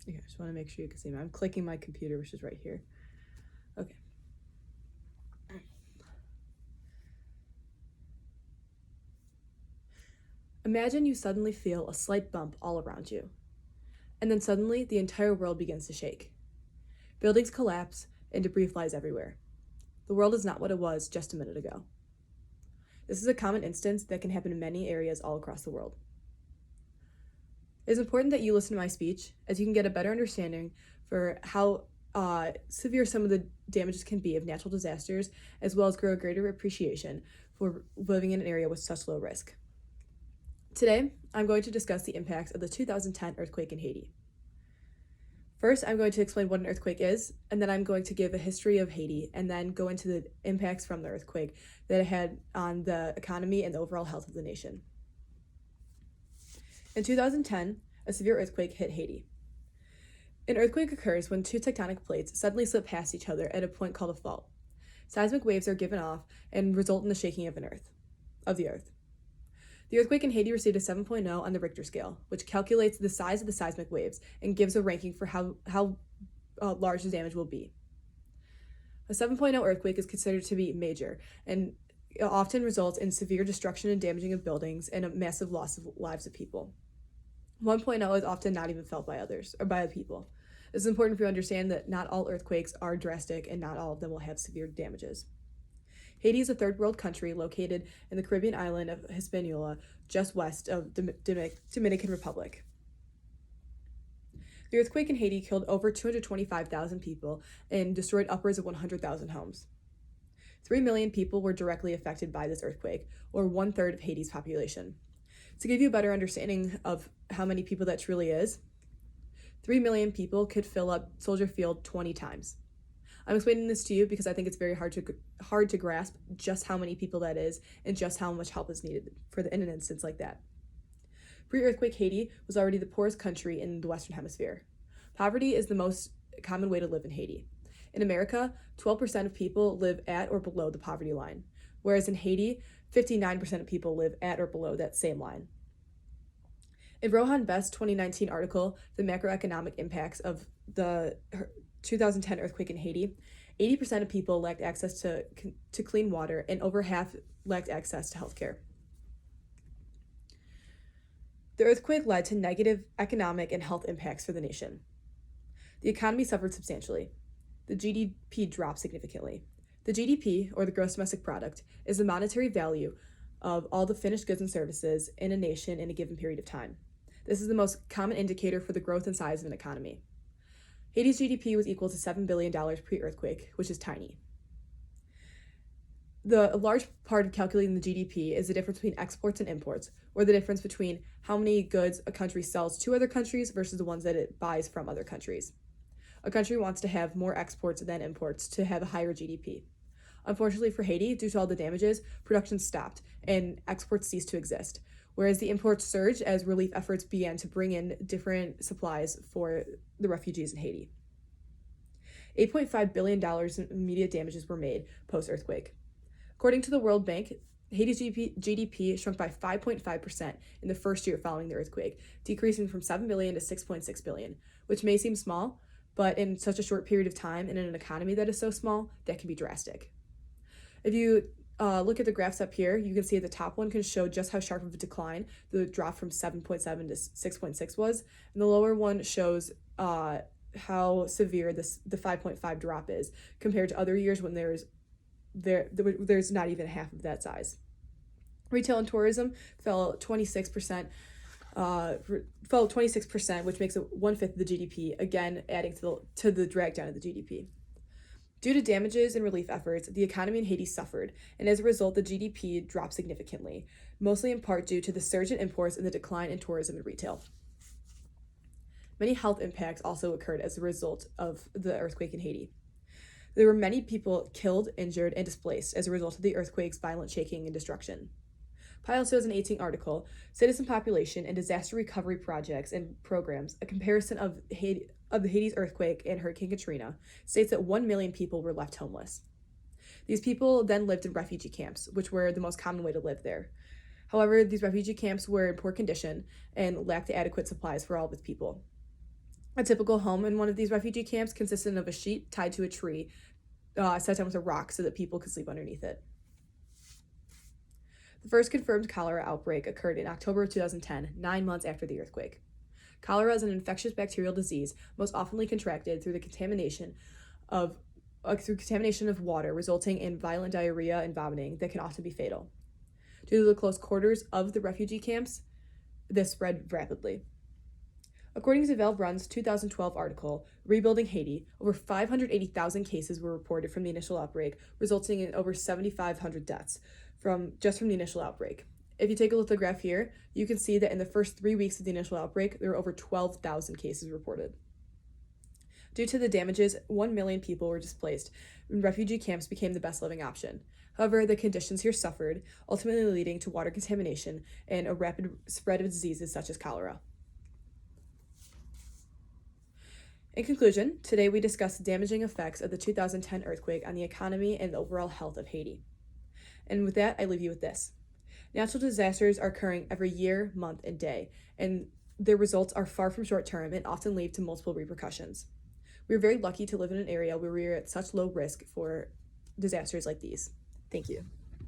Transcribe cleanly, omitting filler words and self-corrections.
Okay, I just want to make sure you can see me. I'm clicking my computer, which is right here. Okay. Imagine you suddenly feel a slight bump all around you, and then suddenly the entire world begins to shake. Buildings collapse and debris flies everywhere. The world is not what it was just a minute ago. This is a common instance that can happen in many areas all across the world. It is important that you listen to my speech, as you can get a better understanding for how severe some of the damages can be of natural disasters, as well as grow a greater appreciation for living in an area with such low risk. Today, I'm going to discuss the impacts of the 2010 earthquake in Haiti. First, I'm going to explain what an earthquake is, and then I'm going to give a history of Haiti, and then go into the impacts from the earthquake that it had on the economy and the overall health of the nation. In 2010, a severe earthquake hit Haiti. An earthquake occurs when two tectonic plates suddenly slip past each other at a point called a fault. Seismic waves are given off and result in the shaking of the earth. The earthquake in Haiti received a 7.0 on the Richter scale, which calculates the size of the seismic waves and gives a ranking for how large the damage will be. A 7.0 earthquake is considered to be major and often results in severe destruction and damaging of buildings and a massive loss of lives of people. 1.0 is often not even felt by others or by people. It's important for you to understand that not all earthquakes are drastic and not all of them will have severe damages. Haiti is a third world country located in the Caribbean island of Hispaniola, just west of the Dominican Republic. The earthquake in Haiti killed over 225,000 people and destroyed upwards of 100,000 homes. 3 million people were directly affected by this earthquake, or 1/3 of Haiti's population. To give you a better understanding of how many people that truly is, 3 million people could fill up Soldier Field 20 times. I'm explaining this to you because I think it's very hard to grasp just how many people that is and just how much help is needed in an instance like that. Pre-earthquake Haiti was already the poorest country in the Western Hemisphere. Poverty is the most common way to live in Haiti. In America, 12% of people live at or below the poverty line, whereas in Haiti, 59% of people live at or below that same line. In Rohan Best's 2019 article, The Macroeconomic Impacts of the 2010 earthquake in Haiti, 80% of people lacked access to clean water and over half lacked access to healthcare. The earthquake led to negative economic and health impacts for the nation. The economy suffered substantially. The GDP dropped significantly. The GDP, or the gross domestic product, is the monetary value of all the finished goods and services in a nation in a given period of time. This is the most common indicator for the growth and size of an economy. Haiti's GDP was equal to $7 billion pre-earthquake, which is tiny. A large part of calculating the GDP is the difference between exports and imports, or the difference between how many goods a country sells to other countries versus the ones that it buys from other countries. A country wants to have more exports than imports to have a higher GDP. Unfortunately for Haiti, due to all the damages, production stopped and exports ceased to exist, whereas the imports surged as relief efforts began to bring in different supplies for the refugees in Haiti. $8.5 billion in immediate damages were made post-earthquake. According to the World Bank, Haiti's GDP shrunk by 5.5% in the first year following the earthquake, decreasing from $7 billion to $6.6 billion, which may seem small, but in such a short period of time and in an economy that is so small, that can be drastic. If you look at the graphs up here, you can see the top one can show just how sharp of a decline the drop from 7.7 to 6.6 was, and the lower one shows how severe the 5.5 drop is compared to other years when there's not even half of that size. Retail and tourism fell 26%, which makes it 1/5 of the GDP, again adding to the drag down of the GDP. Due to damages and relief efforts, the economy in Haiti suffered, and as a result, the GDP dropped significantly, mostly in part due to the surge in imports and the decline in tourism and retail. Many health impacts also occurred as a result of the earthquake in Haiti. There were many people killed, injured, and displaced as a result of the earthquake's violent shaking and destruction. Piles 2018 article, Citizen Population and Disaster Recovery Projects and Programs, a comparison of Haiti's earthquake and Hurricane Katrina, states that 1 million people were left homeless. These people then lived in refugee camps, which were the most common way to live there. However, these refugee camps were in poor condition and lacked adequate supplies for all of its people. A typical home in one of these refugee camps consisted of a sheet tied to a tree, set down with a rock so that people could sleep underneath it. The first confirmed cholera outbreak occurred in October of 2010, 9 months after the earthquake. Cholera is an infectious bacterial disease most often contracted through the contamination of water, resulting in violent diarrhea and vomiting that can often be fatal. Due to the close quarters of the refugee camps, this spread rapidly. According to Val Brun's 2012 article, Rebuilding Haiti, over 580,000 cases were reported from the initial outbreak, resulting in over 7,500 deaths from the initial outbreak. If you take a look at the graph here, you can see that in the first 3 weeks of the initial outbreak, there were over 12,000 cases reported. Due to the damages, 1 million people were displaced, and refugee camps became the best living option. However, the conditions here suffered, ultimately leading to water contamination and a rapid spread of diseases such as cholera. In conclusion, today we discussed the damaging effects of the 2010 earthquake on the economy and the overall health of Haiti. And with that, I leave you with this. Natural disasters are occurring every year, month, and day, and their results are far from short-term and often lead to multiple repercussions. We're very lucky to live in an area where we are at such low risk for disasters like these. Thank you.